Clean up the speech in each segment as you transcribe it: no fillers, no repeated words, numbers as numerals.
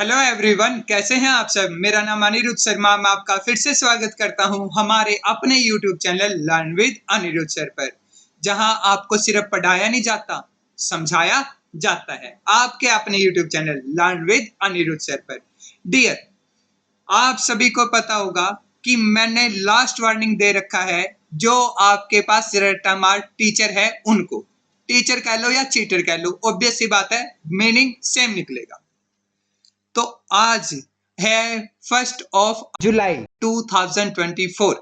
Hello everyone, कैसे हैं आप सब। मेरा नाम अनिरुद्ध शर्मा। मैं आपका फिर से स्वागत करता हूं हमारे अपने YouTube channel learn with Aniruddh sir पर, जहां आपको सिर्फ पढ़ाया नहीं जाता, समझाया जाता है। आपके अपने YouTube channel learn with Aniruddh sir पर। डियर, आप सभी को पता होगा कि मैंने लास्ट वार्निंग दे रखा है, जो आपके पास रट्टा मार टीचर है उनको, टीचर कह लो या चीटर कह लो, ऑब्वियस सी बात है, मीनिंग सेम निकलेगा। तो आज है 1 जुलाई 2024,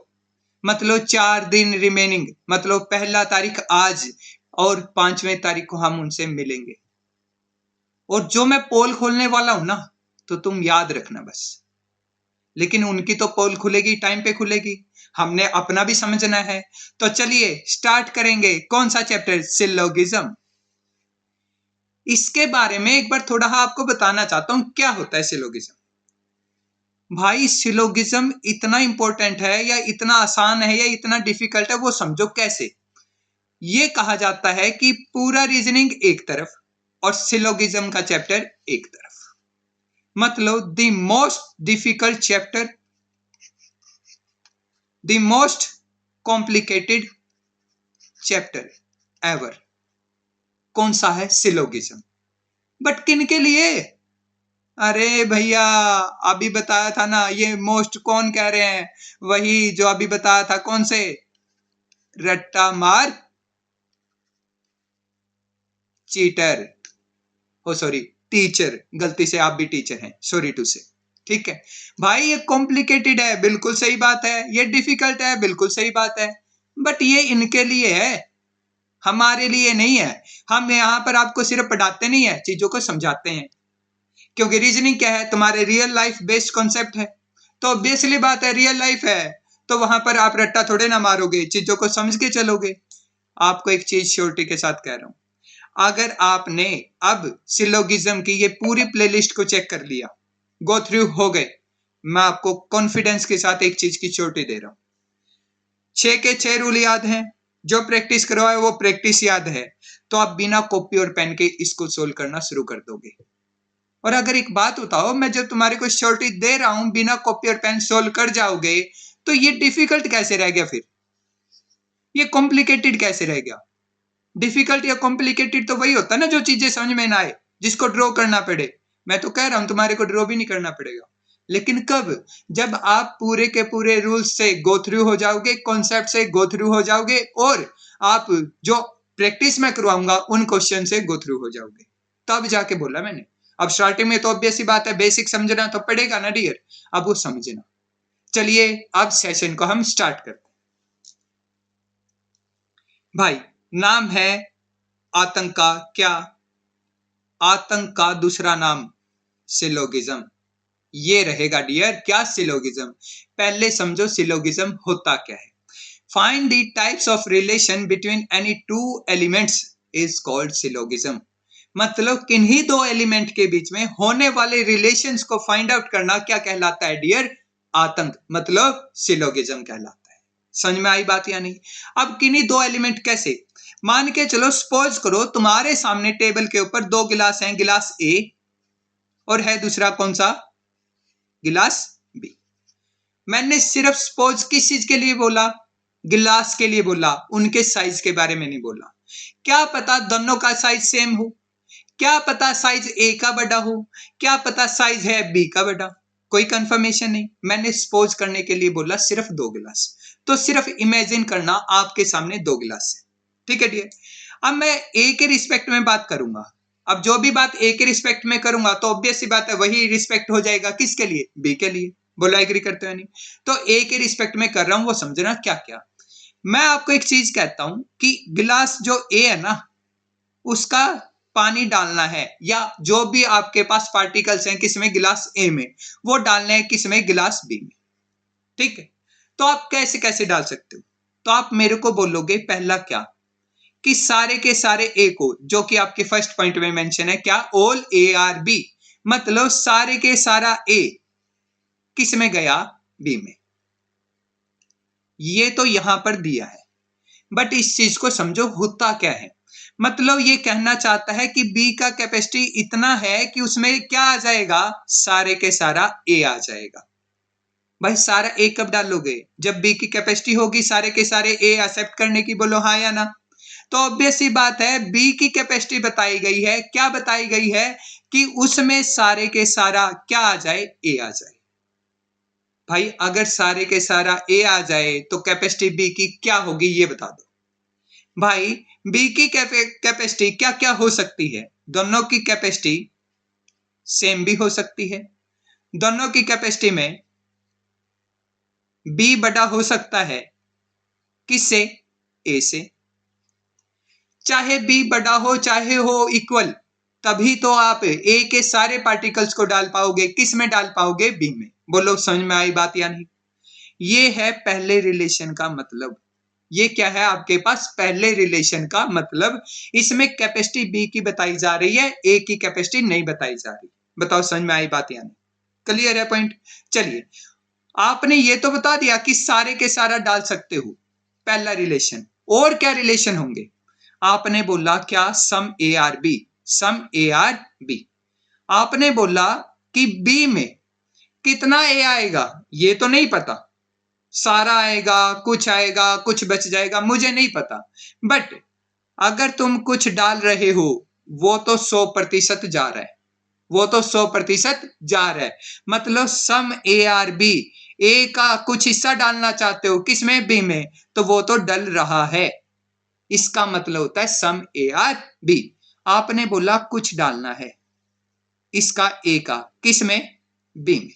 मतलब 4 दिन रिमेनिंग, मतलब पहला तारीख आज और 5वें तारीख को हम उनसे मिलेंगे। और जो मैं पोल खोलने वाला हूं ना, तो तुम याद रखना बस। लेकिन उनकी तो पोल खुलेगी, टाइम पे खुलेगी, हमने अपना भी समझना है। तो चलिए स्टार्ट करेंगे। कौन सा चैप्टर? सिलोगिज्म। इसके बारे में एक बार थोड़ा आपको बताना चाहता हूं, क्या होता है सिलोगिज्म। भाई, सिलोगिज्म इतना इंपॉर्टेंट है या इतना आसान है या इतना डिफिकल्ट है, वो समझो कैसे। ये कहा जाता है कि पूरा रीजनिंग एक तरफ और सिलोगिज्म का चैप्टर एक तरफ, मतलब the most difficult chapter, the most complicated chapter ever. कौन सा है? सिलोगिज्म। बट किन के लिए? अरे भैया, अभी बताया था ना, ये मोस्ट कौन कह रहे हैं? वही जो अभी बताया था। कौन से? रट्टा मार चीटर, हो सॉरी टीचर, गलती से आप भी टीचर हैं, सॉरी टू से। ठीक है भाई, ये कॉम्प्लिकेटेड है, बिल्कुल सही बात है। ये डिफिकल्ट है, बिल्कुल सही बात है। बट ये इनके लिए है, हमारे लिए नहीं है। हम यहाँ पर आपको सिर्फ पढ़ाते नहीं है, चीजों को समझाते हैं। क्योंकि रीजनिंग क्या है? तुम्हारे रियल लाइफ बेस्ड कॉन्सेप्ट है। तो ऑब्वियसली बात है, रियल लाइफ है तो वहां पर आप रट्टा थोड़े ना मारोगे, चीजों को समझ के चलोगे। आपको एक चीज श्योरिटी के साथ कह रहा हूं, अगर आपने अब सिलोगिज्म की ये पूरी प्लेलिस्ट को चेक कर लिया, गो थ्रू हो गए, मैं आपको कॉन्फिडेंस के साथ एक चीज की चोटी दे रहा हूं, 6 के 6 रूल याद हैं। जो प्रैक्टिस करवाए वो प्रैक्टिस याद है, तो आप बिना कॉपी और पेन के इसको सोल्व करना शुरू कर दोगे। और अगर एक बात बताओ, मैं जब तुम्हारे को श्योरिटी दे रहा हूं बिना कॉपी और पेन सोल्व कर जाओगे, तो ये डिफिकल्ट कैसे रह गया? फिर ये कॉम्प्लिकेटेड कैसे रह गया? डिफिकल्ट या कॉम्प्लिकेटेड तो वही होता है ना जो चीजें समझ में ना आए, जिसको ड्रॉ करना पड़े। मैं तो कह रहा हूं तुम्हारे को ड्रॉ भी नहीं करना पड़ेगा। लेकिन कब? जब आप पूरे के पूरे रूल्स से गो थ्रू हो जाओगे, कॉन्सेप्ट से गो थ्रू हो जाओगे, और आप जो प्रैक्टिस में करवाऊंगा उन क्वेश्चन से गो थ्रू हो जाओगे, तब जाके बोला मैंने। अब स्टार्टिंग में तो ऑब्वियस सी बात है, बेसिक समझना तो पड़ेगा ना डियर, अब वो समझना। चलिए अब सेशन को हम स्टार्ट करते हैं। भाई, नाम है आतंक का। क्या? आतंक का दूसरा नाम सिलोगिज्म। ये रहेगा डियर, क्या? सिलोगिज्म। पहले समझो सिलोगिज्म होता क्या है। Find the types of relation between any two elements is called syllogism. मतलब किन्हीं दो एलिमेंट के बीच में होने वाले रिलेशंस को फाइंड आउट करना क्या कहलाता है डियर? आतंक, मतलब सिलोगिज्म कहलाता है। समझ में आई बात या नहीं? अब किन्हीं दो एलिमेंट कैसे? मान के चलो, सपोज करो तुम्हारे सामने टेबल के ऊपर दो गिलास हैं, गिलास ए और है दूसरा कौन सा? गिलास बी। मैंने सिर्फ सपोज किस चीज के लिए बोला? गिलास के लिए बोला, उनके साइज के बारे में नहीं बोला। क्या पता दोनों का साइज सेम हो, क्या पता साइज ए का बड़ा हो, क्या पता साइज है बी का बड़ा, कोई कंफर्मेशन नहीं। मैंने सपोज करने के लिए बोला सिर्फ दो गिलास। तो सिर्फ इमेजिन करना, आपके सामने दो गिलास है। ठीक है डियर। अब मैं ए के रिस्पेक्ट में बात करूंगा। अब जो भी बात ए के रिस्पेक्ट में करूंगा तो ऑब्वियस सी बात है वही रिस्पेक्ट हो जाएगा किसके लिए? बी के लिए। बोलो एग्री करते हो नहीं? तो ए के रिस्पेक्ट में कर रहा हूं, वो समझना क्या क्या। मैं आपको एक चीज कहता हूं कि गिलास जो ए है ना, उसका पानी डालना है, या जो भी आपके पास पार्टिकल्स हैं किसमें? गिलास ए में, वो डालने हैं किसमें? गिलास बी में। ठीक है। तो आप कैसे कैसे डाल सकते हो? तो आप मेरे को बोलोगे पहला क्या, कि सारे के सारे ए को, जो कि आपके फर्स्ट पॉइंट में मेंशन है, क्या? ऑल ए आर बी, मतलब सारे के सारा ए किस में गया? बी में। ये तो यहां पर दिया है, बट इस चीज को समझो होता क्या है। मतलब ये कहना चाहता है कि बी का कैपेसिटी इतना है कि उसमें क्या आ जाएगा, सारे के सारा ए आ जाएगा। भाई सारा ए कब डालोगे, जब बी की कैपेसिटी होगी सारे के सारे ए एक्सेप्ट करने की, बोलो हाँ या ना। तो ऑब्वियस सी बात है, बी की कैपेसिटी बताई गई है, क्या बताई गई है कि उसमें सारे के सारा क्या आ जाए, ए आ जाए। भाई अगर सारे के सारा ए आ जाए तो कैपेसिटी बी की क्या होगी ये बता दो। भाई बी की कैपेसिटी क्या क्या हो सकती है, दोनों की कैपेसिटी सेम भी हो सकती है, दोनों की कैपेसिटी में बी बड़ा हो सकता है किससे, ए से। चाहे बी बड़ा हो चाहे हो इक्वल, तभी तो आप ए के सारे पार्टिकल्स को डाल पाओगे, किस में डाल पाओगे, बी में। बोलो समझ में आई बात या नहीं। ये है पहले रिलेशन का मतलब। ये क्या है आपके पास, पहले रिलेशन का मतलब। इसमें कैपेसिटी बी की बताई जा रही है, ए की कैपेसिटी नहीं बताई जा रही। बताओ समझ में आई बात या नहीं, क्लियर है पॉइंट। चलिए आपने ये तो बता दिया कि सारे के सारा डाल सकते हो, पहला रिलेशन। और क्या रिलेशन होंगे, आपने बोला क्या, some A are B, some A are B. आपने बोला कि बी में कितना ए आएगा ये तो नहीं पता, सारा आएगा, कुछ बच जाएगा, मुझे नहीं पता। बट अगर तुम कुछ डाल रहे हो वो तो 100% जा रहा है, वो तो 100% जा रहा है। मतलब some A are B, A का कुछ हिस्सा डालना चाहते हो किसमें, बी में, तो वो तो डल रहा है। इसका मतलब होता है सम ए आर बी। आपने बोला कुछ डालना है इसका ए का, किस में, बी में।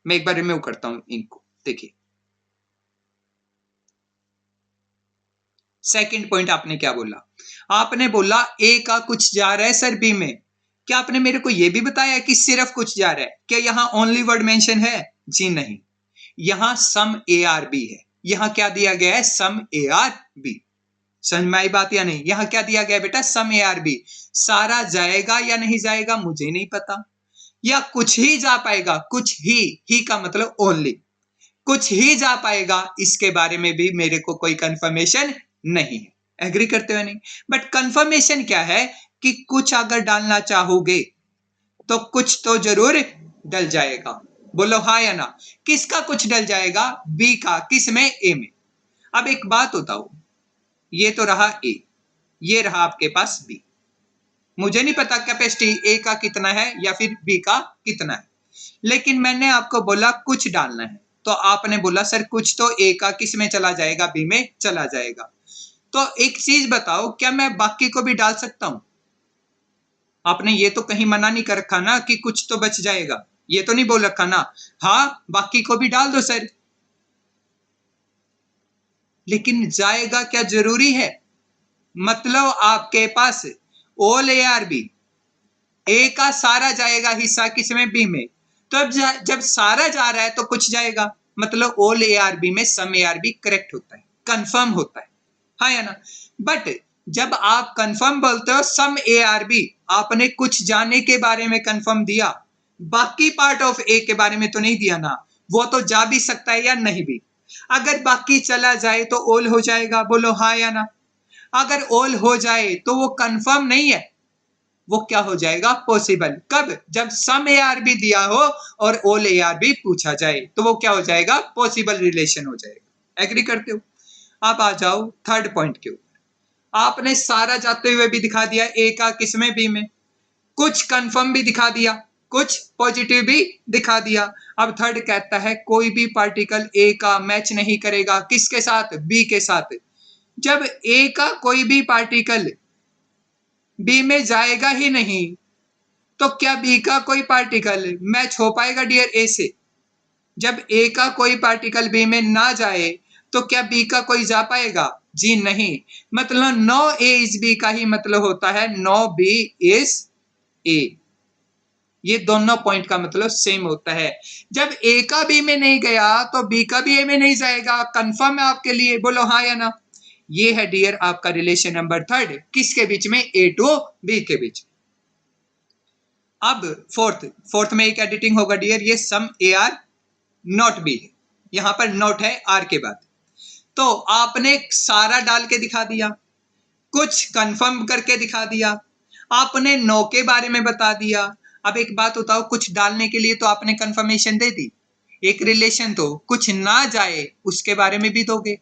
मैं एक बार रिमूव करता हूं इनको, देखिए सेकंड पॉइंट आपने क्या बोला, आपने बोला ए का कुछ जा रहा है सर बी में। क्या आपने मेरे को यह भी बताया कि सिर्फ कुछ जा रहा है, क्या यहां ओनली वर्ड मेंशन है, जी नहीं, यहां सम ए आर बी है। यहां क्या दिया गया है, सम ए आर बी। समझ में आई बात या नहीं, यहां क्या दिया गया बेटा, सम ए आर बी। सारा जाएगा या नहीं जाएगा मुझे नहीं पता, या कुछ ही जा पाएगा, कुछ ही का मतलब ओनली, कुछ ही जा पाएगा, इसके बारे में भी मेरे को कोई कंफर्मेशन नहीं है। एग्री करते हो नहीं, बट कंफर्मेशन क्या है कि कुछ अगर डालना चाहोगे तो कुछ तो जरूर डल जाएगा। बोलो हाँ या ना, किसका कुछ डल जाएगा, बी का, किस में, ए में। अब एक बात बताओ, ये तो रहा ए, ये रहा आपके पास बी। मुझे नहीं पता कैपेसिटी ए का कितना है या फिर बी का कितना है, लेकिन मैंने आपको बोला कुछ डालना है, तो आपने बोला सर कुछ तो ए का किस में चला जाएगा, बी में चला जाएगा। तो एक चीज बताओ, क्या मैं बाकी को भी डाल सकता हूं? आपने ये तो कहीं मना नहीं कर रखा ना कि कुछ तो बच जाएगा, ये तो नहीं बोल रखा ना, हाँ बाकी को भी डाल दो सर। लेकिन जाएगा क्या जरूरी है, मतलब आपके पास ओल ए आर बी, ए का सारा जाएगा हिस्सा किसमें, बी में। तो अब जब सारा जा रहा है तो कुछ जाएगा, मतलब ओल ए आर बी में सम ए आर बी करेक्ट होता है, कंफर्म होता है, हाँ या ना। बट जब आप कंफर्म बोलते हो सम ए आर बी, आपने कुछ जाने के बारे में कंफर्म दिया, बाकी पार्ट ऑफ ए के बारे में तो नहीं दिया ना। वो तो जा भी सकता है या नहीं भी, अगर बाकी चला जाए तो ओल हो जाएगा, बोलो हाँ या ना। अगर ओल हो जाए तो वो कंफर्म नहीं है, वो क्या हो जाएगा, पॉसिबल। कब, जब सम ए आर बी दिया हो और ओल ए आर बी पूछा जाए, तो वो क्या हो जाएगा, पॉसिबल रिलेशन हो जाएगा। एग्री करते हो। अब आ जाओ थर्ड पॉइंट के ऊपर। आपने सारा जाते हुए भी दिखा दिया ए का किसमें, बी में, कुछ कंफर्म भी दिखा दिया, कुछ पॉजिटिव भी दिखा दिया। अब थर्ड कहता है कोई भी पार्टिकल ए का मैच नहीं करेगा, किसके साथ, बी के साथ। जब ए का कोई भी पार्टिकल बी में जाएगा ही नहीं, तो क्या बी का कोई पार्टिकल मैच हो पाएगा डियर ए से। जब ए का कोई पार्टिकल बी में ना जाए तो क्या बी का कोई जा पाएगा, जी नहीं। मतलब नो ए इज बी का ही मतलब होता है नो बी इज ए। ये दोनों पॉइंट का मतलब सेम होता है। जब ए का बी में नहीं गया तो बी का भी ए में नहीं जाएगा। कंफर्म है आपके लिए, बोलो हाँ या ना। ये है डियर आपका रिलेशन नंबर थर्ड, किसके बीच में, ए टू बी के बीच। अब फोर्थ में एक एडिटिंग होगा डियर, ये सम ए आर नॉट बी है, यहां पर नॉट है आर के बाद। तो आपने सारा डाल के दिखा दिया, कुछ कंफर्म करके दिखा दिया, आपने नो के बारे में बता दिया। अब एक बात बताओ, कुछ डालने के लिए तो आपने कंफर्मेशन दे दी, एक रिलेशन तो कुछ ना जाए उसके बारे में भी दोगे।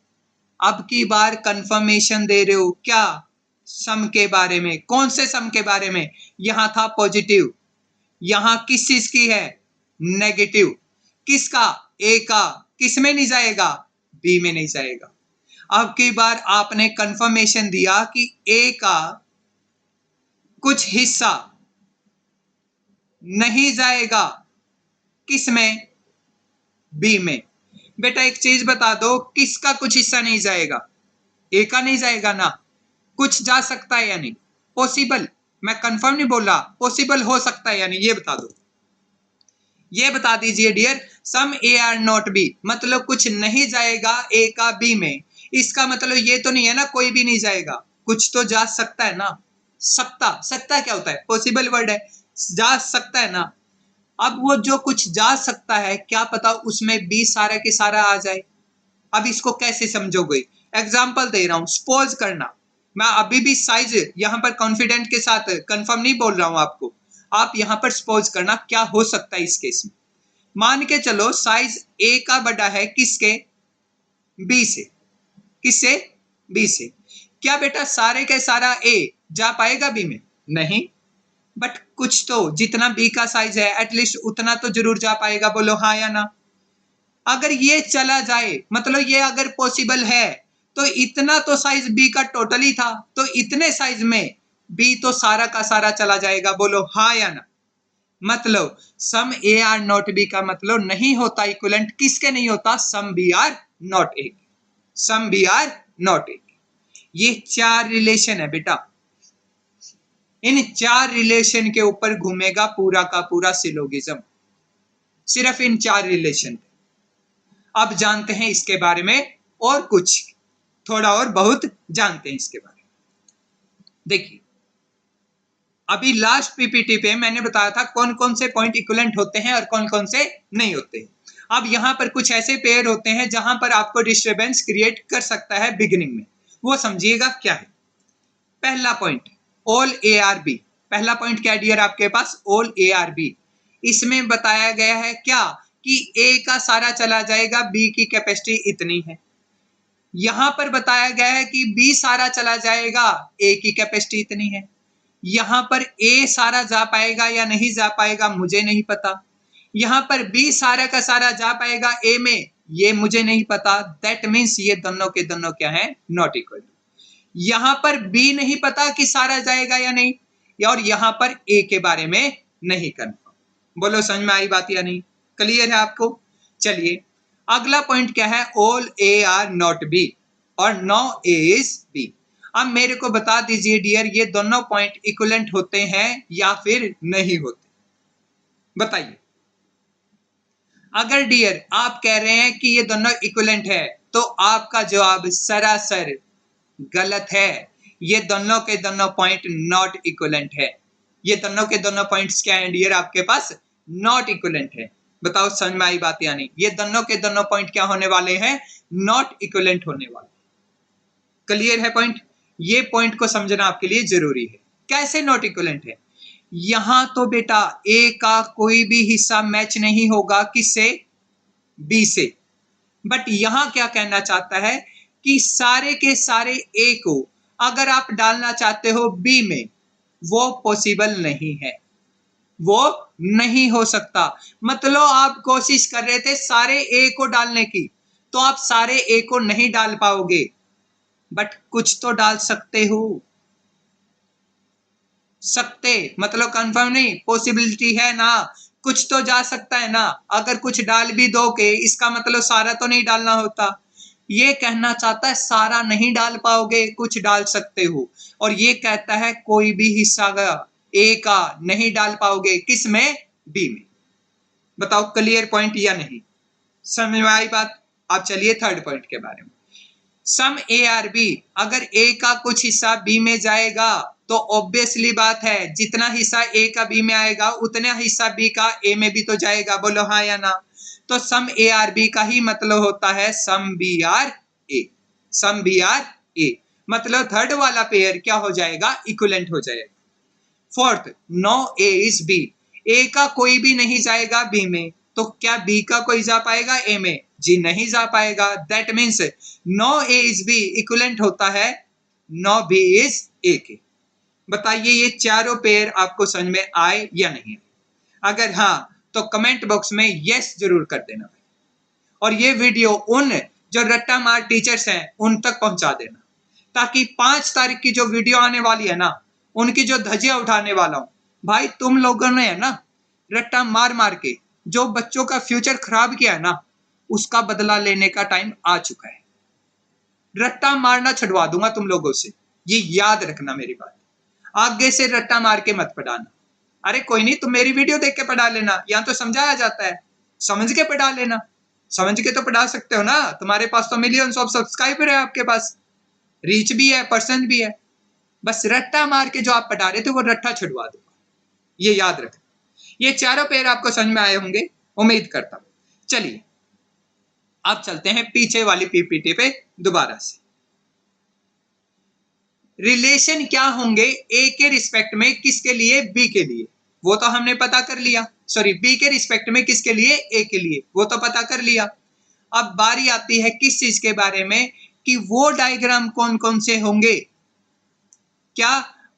अब की बार कंफर्मेशन दे रहे हो क्या? सम के बारे में। कौन से सम के बारे में? यहां था पॉजिटिव, यहां किस चीज की है? नेगेटिव। किसका? ए का। किस में नहीं जाएगा? बी में नहीं जाएगा। अब की बार आपने कंफर्मेशन दिया कि ए का कुछ हिस्सा नहीं जाएगा, किस में? बी में। बेटा एक चीज बता दो, किसका कुछ हिस्सा नहीं जाएगा? ए का नहीं जाएगा ना। कुछ जा सकता है या नहीं? पॉसिबल। मैं कंफर्म नहीं बोल रहा, पॉसिबल हो सकता है या नहीं, ये बता दो। ये बता दीजिए dear. Some A are not B, मतलब कुछ नहीं जाएगा ए का बी में। इसका मतलब ये तो नहीं है ना कोई भी नहीं जाएगा, कुछ तो जा सकता है ना। सकता, सकता क्या होता है? पॉसिबल वर्ड है, जा सकता है ना। अब वो जो कुछ जा सकता है, क्या पता उसमें बी सारा के सारा आ जाए। अब इसको कैसे समझोगे? एग्जाम्पल दे रहा हूं, सपोज करना। मैं अभी भी साइज यहां पर कॉन्फिडेंट के साथ कंफर्म नहीं बोल रहा हूं आपको, आप यहां पर सपोज करना क्या हो सकता है इस केस में। मान के चलो साइज ए का बड़ा है किसके? बी से। किससे? बी से। क्या बेटा सारे के सारा ए जा पाएगा बी में? नहीं, बट कुछ तो, जितना बी का साइज है एटलीस्ट उतना तो जरूर जा पाएगा। बोलो हाँ या ना। अगर ये चला जाए, मतलब ये अगर पॉसिबल है, तो इतना तो साइज बी का टोटल ही था, तो इतने साइज में बी तो सारा का सारा चला जाएगा। बोलो हाँ या ना। मतलब some A are not B का मतलब नहीं होता इक्विवेलेंट, किसके नहीं होता? Some B are not A. Some B are not A. ये चार रिलेशन है बेटा, इन चार रिलेशन के ऊपर घूमेगा पूरा का पूरा सिलोगिज्म, सिर्फ इन चार रिलेशन। अब जानते हैं इसके बारे में और कुछ, थोड़ा और बहुत जानते हैं इसके बारे में। देखिए अभी लास्ट पीपीटी पे मैंने बताया था कौन कौन से पॉइंट इक्विवेलेंट होते हैं और कौन कौन से नहीं होते हैं। अब यहां पर कुछ ऐसे पेयर होते हैं जहां पर आपको डिस्टरबेंस क्रिएट कर सकता है बिगिनिंग में, वो समझिएगा क्या है। पहला point all A are B. पहला पॉइंट क्या डियर आपके पास? All A are B. इसमें बताया गया है क्या कि ए का सारा चला जाएगा, बी की कैपेसिटी इतनी है। यहां पर बताया गया है कि बी सारा चला जाएगा, ए की कैपेसिटी इतनी है। यहां पर ए सारा जा पाएगा या नहीं जा पाएगा मुझे नहीं पता। यहां पर बी सारा का सारा जा पाएगा ए में, ये मुझे नहीं पता। दैट मीन्स ये दोनों के दोनों क्या है? Not equal. यहां पर बी नहीं पता कि सारा जाएगा या नहीं, और यहां पर ए के बारे में नहीं कंफर्म। बोलो समझ में आई बात या नहीं? क्लियर है आपको? चलिए अगला पॉइंट क्या है? All A are not B और नो ए इज बी। अब मेरे को बता दीजिए डियर, ये दोनों पॉइंट इक्विवेलेंट होते हैं या फिर नहीं होते? बताइए। अगर डियर आप कह रहे हैं कि ये दोनों इक्विवेलेंट है, तो आपका जवाब सरासर गलत है। ये दोनों के दोनों पॉइंट नॉट इक्विवेलेंट है। ये दोनों के दोनों पॉइंट्स क्या है डियर आपके पास? नॉट इक्विवेलेंट है। बताओ समझ में आई बात या नहीं? ये दोनों के दोनों पॉइंट क्या होने वाले हैं? नॉट इक्विवेलेंट होने वाले। क्लियर है पॉइंट? ये पॉइंट को समझना आपके लिए जरूरी है। कैसे नॉट इक्विवेलेंट है? यहां तो बेटा ए का कोई भी हिस्सा मैच नहीं होगा किससे? बी से। बट यहां क्या कहना चाहता है कि सारे के सारे ए को अगर आप डालना चाहते हो बी में, वो पॉसिबल नहीं है, वो नहीं हो सकता। मतलब आप कोशिश कर रहे थे सारे ए को डालने की, तो आप सारे ए को नहीं डाल पाओगे, बट कुछ तो डाल सकते हो। सकते मतलब कंफर्म नहीं, पॉसिबिलिटी है ना, कुछ तो जा सकता है ना। अगर कुछ डाल भी दोगे इसका मतलब सारा तो नहीं डालना होता। ये कहना चाहता है सारा नहीं डाल पाओगे, कुछ डाल सकते हो। और ये कहता है कोई भी हिस्सा ए का नहीं डाल पाओगे, किस में? बी में। बताओ क्लियर पॉइंट या नहीं? समझ में आई बात? अब चलिए थर्ड पॉइंट के बारे में। सम ए आर बी, अगर ए का कुछ हिस्सा बी में जाएगा तो ऑब्वियसली बात है जितना हिस्सा ए का बी में आएगा उतना हिस्सा बी का ए में भी तो जाएगा। बोलो हाँ या ना। तो सम ए आर बी का ही मतलब होता है some B are A. Some B are A. मतलब थर्ड वाला पेयर क्या हो जाएगा, इक्विवेलेंट हो जाएगा। Fourth, no A is B, A का कोई भी नहीं जाएगा बी में, तो क्या बी का कोई जा पाएगा ए में? जी नहीं जा पाएगा। That means no A is B equivalent होता है नो बी इज ए के। बताइए ये चारों पेयर आपको समझ में आए या नहीं? अगर हाँ तो कमेंट बॉक्स में यस जरूर कर देना और ये वीडियो उन जो रट्टा मार टीचर्स हैं उन तक पहुंचा देना, ताकि 5 तारीख की जो वीडियो आने वाली है ना, उनकी जो धज्जियां उठाने वाला हूं। भाई तुम लोगों ने है ना रट्टा मार मार के जो बच्चों का फ्यूचर खराब किया है ना, उसका बदला लेने का टाइम आ चुका है। रट्टा मारना छुड़वा दूंगा तुम लोगों से, ये याद रखना मेरी बात। आगे से रट्टा मार के मत पढ़ाना। अरे कोई नहीं, तुम मेरी वीडियो देख के पढ़ा लेना, यहाँ तो समझाया जाता है, समझ के पढ़ा लेना। समझ के तो पढ़ा सकते हो ना, तुम्हारे पास तो मिलियंस ऑफ सब्सक्राइबर है, आपके पास रीच भी है, पर्सन भी है। बस रट्टा मार के जो आप पढ़ा रहे थे वो रट्टा छुड़वा दूंगा, ये याद रखना। ये चारों पेयर आपको समझ में आए होंगे, उम्मीद करता हूं। चलिए अब चलते हैं पीछे वाली पीपीटी पे दोबारा से। रिलेशन क्या होंगे ए के रिस्पेक्ट में किसके लिए, बी के लिए, वो तो हमने पता कर लिया। सॉरी, बी के रिस्पेक्ट में किसके लिए, ए के लिए, वो तो पता कर लिया। अब बारी आती है किस चीज के बारे में, कि वो डायग्राम कौन कौन से होंगे। क्या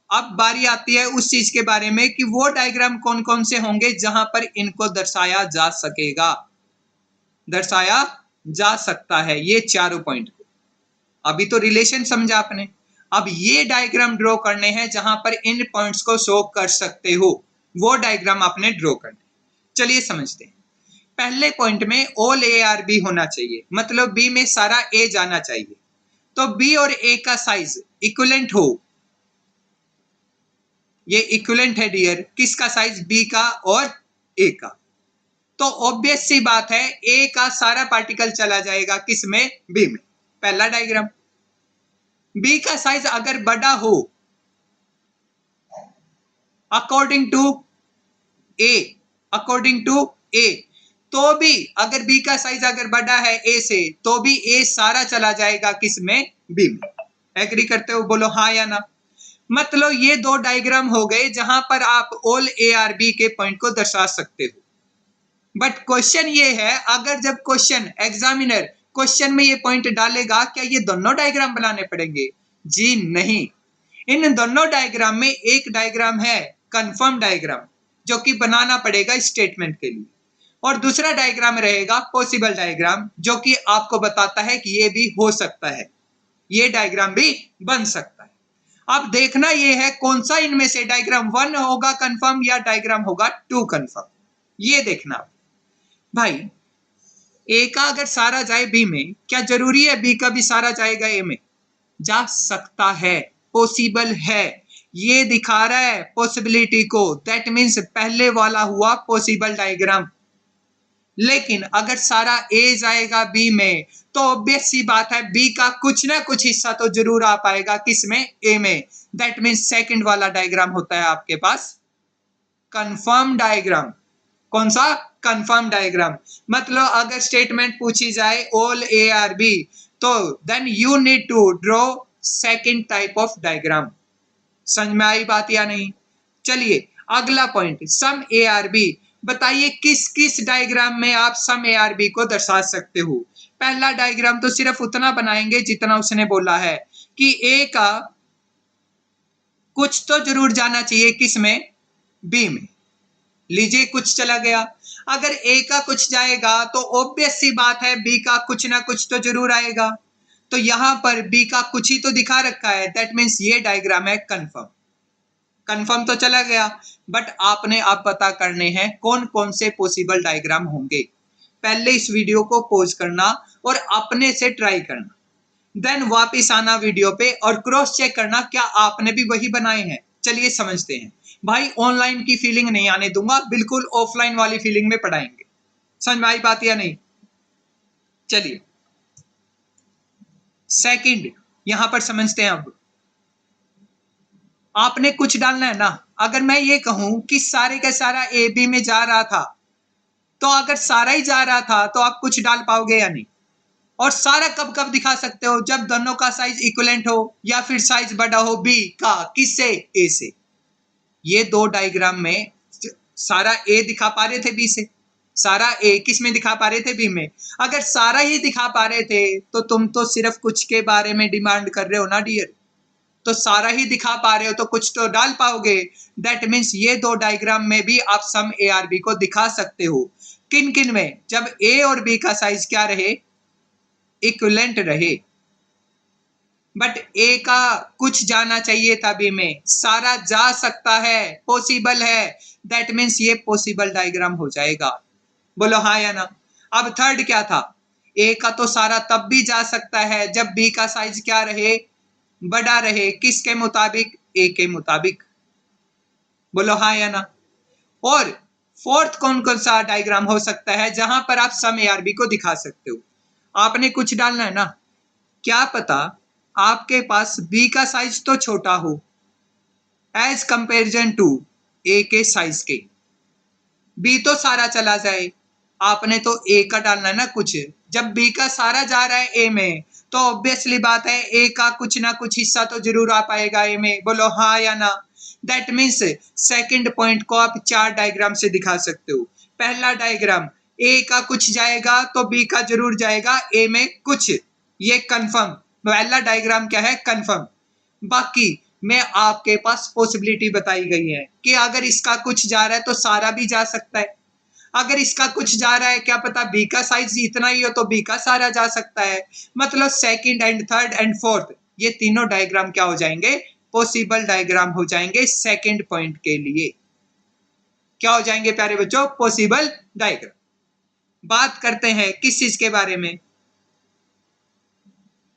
अब बारी आती है उस चीज के बारे में कि वो डायग्राम कौन कौन से होंगे जहां पर इनको दर्शाया जा सकेगा, दर्शाया जा सकता है ये चारों पॉइंट को। अभी तो रिलेशन समझा आपने, अब ये डायग्राम ड्रॉ करने हैं जहां पर इन पॉइंट्स को शो कर सकते हो, वो डायग्राम आपने ड्रॉ करने। चलिए समझते हैं। पहले पॉइंट में ऑल ए आर बी होना चाहिए, मतलब बी में सारा ए जाना चाहिए। तो बी और ए का साइज इक्विवेलेंट हो, ये इक्विवेलेंट है डियर, किसका साइज, बी का और ए का। तो ऑब्वियस सी बात है ए का सारा पार्टिकल चला जाएगा किसमें, बी में। पहला डायग्राम। बी का साइज अगर बड़ा हो अकॉर्डिंग टू ए, तो भी अगर बी का साइज अगर बड़ा है ए से, तो भी ए सारा चला जाएगा किसमें, बी में। एग्री करते हो, बोलो हाँ या ना। मतलब ये दो डायग्राम हो गए जहां पर आप ऑल ए आर बी के पॉइंट को दर्शा सकते हो। बट क्वेश्चन ये है, अगर जब क्वेश्चन एग्जामिनर क्वेश्चन में ये पॉइंट डालेगा, क्या ये दोनों डायग्राम बनाने पड़ेंगे? जी नहीं। इन दोनों डायग्राम में एक डायग्राम है कंफर्म डायग्राम, जो कि बनाना पड़ेगा स्टेटमेंट के लिए, और दूसरा डायग्राम रहेगा पॉसिबल डायग्राम, जो कि आपको बताता है कि ये भी हो सकता है, ये डायग्राम भी बन सकता है। अब देखना ये है कौन सा इनमें से डायग्राम 1 होगा कंफर्म या डायग्राम होगा 2 कंफर्म, ये देखना भाई। ए का अगर सारा जाए बी में, क्या जरूरी है बी का भी सारा जाएगा ए में? जा सकता है, पॉसिबल है, ये दिखा रहा है पॉसिबिलिटी को। दैट मीन्स पहले वाला हुआ पॉसिबल डायग्राम। लेकिन अगर सारा ए जाएगा बी में, तो ऑब्वियस सी बात है बी का कुछ ना कुछ हिस्सा तो जरूर आ पाएगा किसमें, ए में। दैट मीन्स सेकंड वाला डायग्राम होता है आपके पास कंफर्म डायग्राम। कौन सा, कंफर्म डायग्राम। मतलब अगर स्टेटमेंट पूछी जाए ऑल ए आर बी, तो then you need to draw second type of diagram. समझ में आई बात या नहीं? चलिए अगला point, some A are B. बताइए किस किस डायग्राम में आप सम ए आर बी को दर्शा सकते हो। पहला डायग्राम तो सिर्फ उतना बनाएंगे जितना उसने बोला है कि ए का कुछ तो जरूर जाना चाहिए किसमें, बी में। लीजिए कुछ चला गया। अगर ए का कुछ जाएगा तो ऑब्वियस सी बात है बी का कुछ ना कुछ तो जरूर आएगा। तो यहां पर बी का कुछ ही तो दिखा रखा है, दैट मीन्स ये डायग्राम है कंफर्म। कंफर्म तो चला गया, बट आपने अब पता करने हैं कौन कौन से पॉसिबल डायग्राम होंगे। पहले इस वीडियो को पॉज करना और अपने से ट्राई करना, देन वापिस आना वीडियो पे और क्रॉस चेक करना क्या आपने भी वही बनाए हैं। चलिए समझते हैं भाई, ऑनलाइन की फीलिंग नहीं आने दूंगा, बिल्कुल ऑफलाइन वाली फीलिंग में पढ़ाएंगे। समझ में आई बात या नहीं? चलिए सेकंड यहां पर समझते हैं। अब आपने कुछ डालना है ना। अगर मैं ये कहूं कि सारे का सारा ए बी में जा रहा था, तो अगर सारा ही जा रहा था तो आप कुछ डाल पाओगे या नहीं? और सारा कब कब दिखा सकते हो? जब दोनों का साइज इक्विवेलेंट हो या फिर साइज बड़ा हो बी का, किससे? ए से। ये दो डायग्राम में सारा ए दिखा पा रहे थे बी से, सारा ए किस में दिखा पा रहे थे? बी में। अगर सारा ही दिखा पा रहे थे तो तुम तो सिर्फ कुछ के बारे में डिमांड कर रहे हो ना डियर। तो सारा ही दिखा पा रहे हो तो कुछ तो डाल पाओगे। दैट मीन्स ये दो डायग्राम में भी आप सम ए आर बी को दिखा सकते हो। किन किन में? जब ए और बी का साइज क्या रहे? इक्विवेलेंट रहे। बट ए का कुछ जाना चाहिए था बी में, सारा जा सकता है, पॉसिबल है। दैट मीन्स ये पॉसिबल डायग्राम हो जाएगा। बोलो हाँ या ना। अब थर्ड क्या था? ए का तो सारा तब भी जा सकता है जब बी का साइज क्या रहे? बड़ा रहे। किसके मुताबिक? ए के मुताबिक। बोलो हाँ या ना। और फोर्थ कौन कौन सा डायग्राम हो सकता है जहां पर आप सम ए आर बी को दिखा सकते हो? आपने कुछ डालना है ना। क्या पता आपके पास बी का साइज तो छोटा हो एज कंपेरिजन टू ए के साइज के, बी तो सारा चला जाए, आपने तो ए का डालना है ना कुछ। जब बी का सारा जा रहा है ए में तो ऑब्वियसली बात है ए का कुछ ना कुछ हिस्सा तो जरूर आ पाएगा ए में। बोलो हाँ या ना। दैट मीन्स सेकंड पॉइंट को आप चार डायग्राम से दिखा सकते हो। पहला डायग्राम, ए का कुछ जाएगा तो बी का जरूर जाएगा ए में कुछ, ये कंफर्म। पहला डायग्राम क्या है? कंफर्म। बाकी में आपके पास पॉसिबिलिटी बताई गई है कि अगर इसका कुछ जा रहा है तो सारा भी जा सकता है। अगर इसका कुछ जा रहा है, क्या पता बी का साइज इतना ही हो तो बी का सारा जा सकता है। मतलब second and third and fourth ये तीनों डायग्राम क्या हो जाएंगे? पॉसिबल डायग्राम हो जाएंगे सेकंड पॉइंट के लिए। क्या हो जाएंगे प्यारे बच्चों? Possible diagram. बात करते हैं किस चीज के बारे में?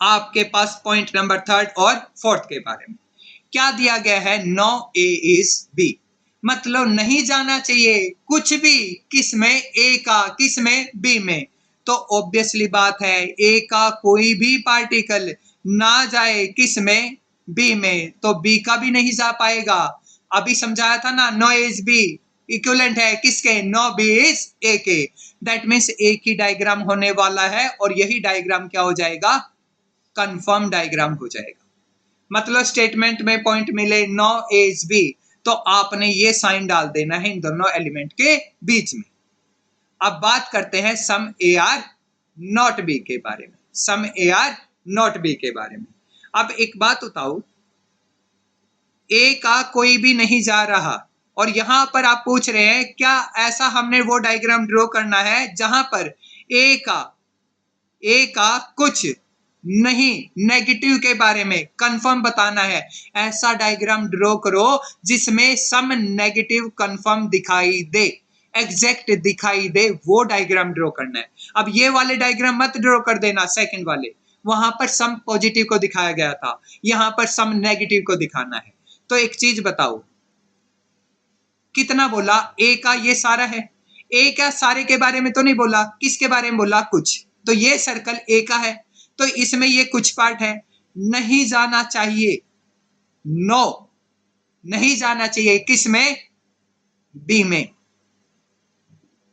आपके पास पॉइंट नंबर थर्ड और फोर्थ के बारे में क्या दिया गया है? नो ए इज बी, मतलब नहीं जाना चाहिए कुछ भी। किस में? ए का। किस में? बी में। तो ऑब्वियसली बात है ए का कोई भी पार्टिकल ना जाए किस में? बी में, तो बी का भी नहीं जा पाएगा। अभी समझाया था ना, no A is B equivalent है किसके? नो बी इज ए के। दैट मीन्स एक ही डायग्राम होने वाला है और यही डायग्राम क्या हो जाएगा? कंफर्म डायग्राम हो जाएगा। मतलब स्टेटमेंट में पॉइंट मिले नो ए इज बी तो आपने ये साइन डाल देना है इन दोनों एलिमेंट के बीच में। अब बात करते हैं सम ए आर नॉट बी के बारे में। सम ए आर नॉट बी के बारे में। अब एक बात बताओ, ए का कोई भी नहीं जा रहा और यहां पर आप पूछ रहे हैं क्या ऐसा हमने वो डायग्राम ड्रॉ करना है जहां पर ए का कुछ नहीं, नेगेटिव के बारे में कंफर्म बताना है। ऐसा डायग्राम ड्रॉ करो जिसमें सम नेगेटिव कंफर्म दिखाई दे, एग्जैक्ट दिखाई दे, वो डायग्राम ड्रॉ करना है। अब ये वाले डायग्राम मत ड्रॉ कर देना, सेकंड वाले, वहां पर सम पॉजिटिव को दिखाया गया था, यहां पर सम नेगेटिव को दिखाना है। तो एक चीज बताओ, कितना बोला? ए का ये सारा है। ए का सारे के बारे में तो नहीं बोला, किसके बारे में बोला? कुछ। तो ये सर्कल ए का है तो इसमें ये कुछ पार्ट है, नहीं जाना चाहिए। नो, नहीं जाना चाहिए किस में? बी में।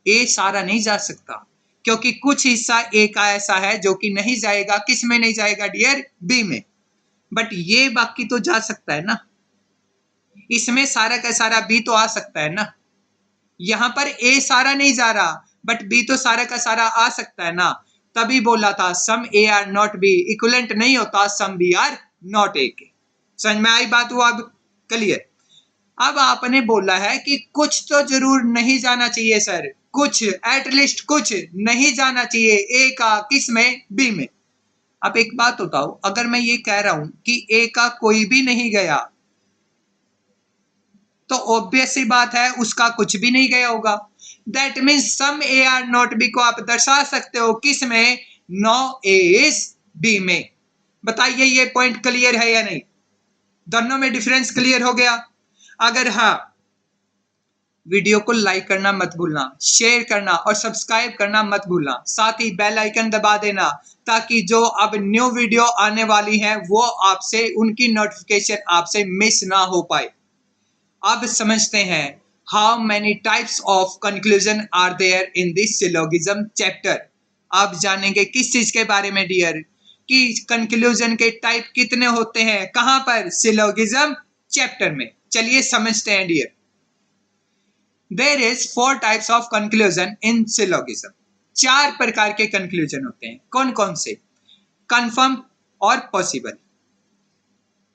ए सारा नहीं जा सकता क्योंकि कुछ हिस्सा ए का ऐसा है जो कि नहीं जाएगा। किस में नहीं जाएगा डियर? बी में। बट ये बाकी तो जा सकता है ना, इसमें सारा का सारा बी तो आ सकता है ना। यहां पर ए सारा नहीं जा रहा बट बी तो सारा का सारा आ सकता है ना। तभी बोला था some A are not B equivalent नहीं होता some B are not A के। समझ में आई बात? हुआ अब क्लियर? अब आपने बोला है कि कुछ तो जरूर नहीं जाना चाहिए सर, कुछ, एटलीस्ट कुछ नहीं जाना चाहिए ए का। किस में? बी में। अब एक बात बताओ, अगर मैं ये कह रहा हूं कि ए का कोई भी नहीं गया तो ऑब्वियस सी बात है उसका कुछ भी नहीं गया होगा। That means some A are not B को आप दर्शा सकते हो किस में? नो ए इज बी में। बताइए ये पॉइंट क्लियर है या नहीं? दोनों में डिफरेंस क्लियर हो गया? अगर हाँ, वीडियो को लाइक करना मत भूलना, शेयर करना और सब्सक्राइब करना मत भूलना, साथ ही बेल आइकन दबा देना ताकि जो अब न्यू वीडियो आने वाली है वो आपसे, उनकी नोटिफिकेशन आपसे मिस ना हो पाए। अब समझते हैं how many types of conclusion are there in this syllogism chapter. आप जानेंगे किस चीज के बारे में डियर, कि कंक्लूजन के टाइप कितने होते हैं, कहां पर, सिलोगिज्म चैप्टर में। चलिए समझते हैं dear. There is 4 types of conclusion in syllogism. 4 प्रकार के कंक्लूजन होते हैं। कौन कौन से? कंफर्म और पॉसिबल।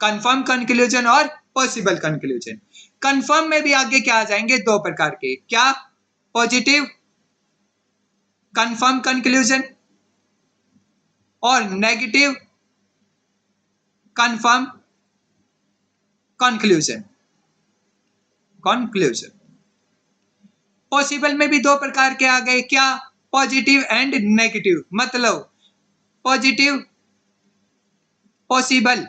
कंफर्म कंक्लूजन और पॉसिबल कंक्लूजन। कंफर्म में भी आगे क्या आ जाएंगे? 2 प्रकार के। क्या? पॉजिटिव कंफर्म कंक्लूजन और नेगेटिव कंफर्म कंक्लूजन। पॉसिबल में भी 2 प्रकार के आ गए। क्या? Positive and negative. मतलब पॉजिटिव पॉसिबल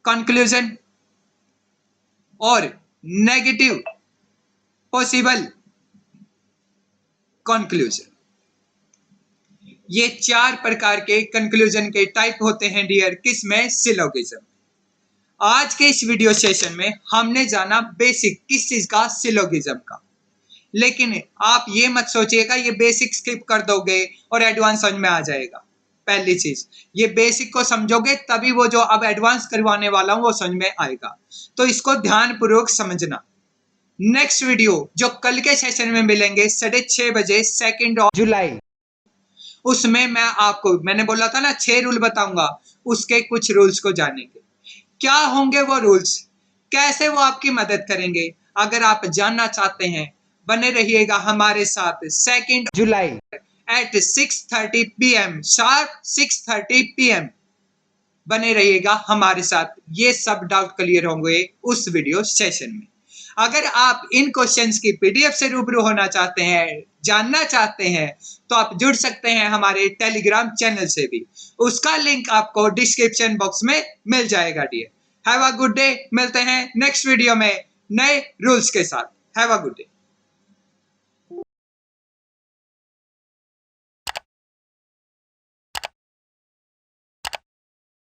कंक्लूजन और नेगेटिव पॉसिबल कंक्लूजन। ये 4 प्रकार के कंक्लूजन के टाइप होते हैं डियर, किसमें? सिलोगिज्म। आज के इस वीडियो सेशन में हमने जाना बेसिक किस चीज का? सिलोगिज्म का। लेकिन आप ये मत सोचिएगा ये बेसिक स्किप कर दोगे और एडवांस समझ में आ जाएगा। पहली चीज, ये बेसिक को समझोगे तभी वो जो अब एडवांस करवाने वाला हूं वो समझ में आएगा, तो इसको ध्यानपूर्वक समझना। नेक्स्ट वीडियो जो कल के सेशन में मिलेंगे 6:30 बजे 2 जुलाई, उसमें मैं आपको, मैंने बोला था ना 6 रूल बताऊंगा, उसके कुछ रूल्स को जानेंगे। क्या होंगे वो रूल्स, कैसे वो आपकी मदद करेंगे, अगर आप जानना चाहते हैं बने रहिएगा हमारे साथ 2 जुलाई एट 6:30 PM, शार्प 6:30 PM बने रहिएगा हमारे साथ। ये सब डाउट क्लियर होंगे उस वीडियो सेशन में। अगर आप इन क्वेश्चंस की PDF से रूबरू होना चाहते हैं, जानना चाहते हैं, तो आप जुड़ सकते हैं हमारे टेलीग्राम चैनल से भी। उसका लिंक आपको डिस्क्रिप्शन बॉक्स में मिल जाएगा dear. Have a good day. मिलते हैं नेक्स्ट वीडियो में नए रूल्स के साथ। Have a good day.